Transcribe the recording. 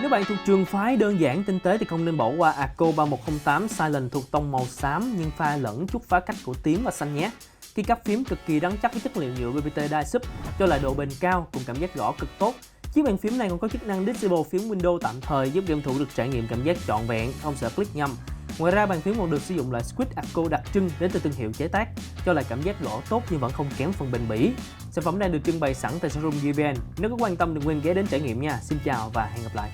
Nếu bạn thuộc trường phái đơn giản tinh tế thì không nên bỏ qua Arco 3108 Silent thuộc tông màu xám nhưng pha lẫn chút phá cách của tím và xanh nhé. Keycap phím cực kỳ rắn chắc với chất liệu nhựa PPT Dye-Sub cho lại độ bền cao cùng cảm giác gõ cực tốt. Chiếc bàn phím này còn có chức năng Disable phím Windows tạm thời giúp game thủ được trải nghiệm cảm giác trọn vẹn, không sợ click nhầm. Ngoài ra bàn phím còn được sử dụng loại Squid Arco đặc trưng đến từ thương hiệu chế tác, cho lại cảm giác gõ tốt nhưng vẫn không kém phần bền bỉ. Sản phẩm đang được trưng bày sẵn tại showroom JBL. Nếu có quan tâm đừng quên ghé đến trải nghiệm nha. Xin chào và hẹn gặp lại.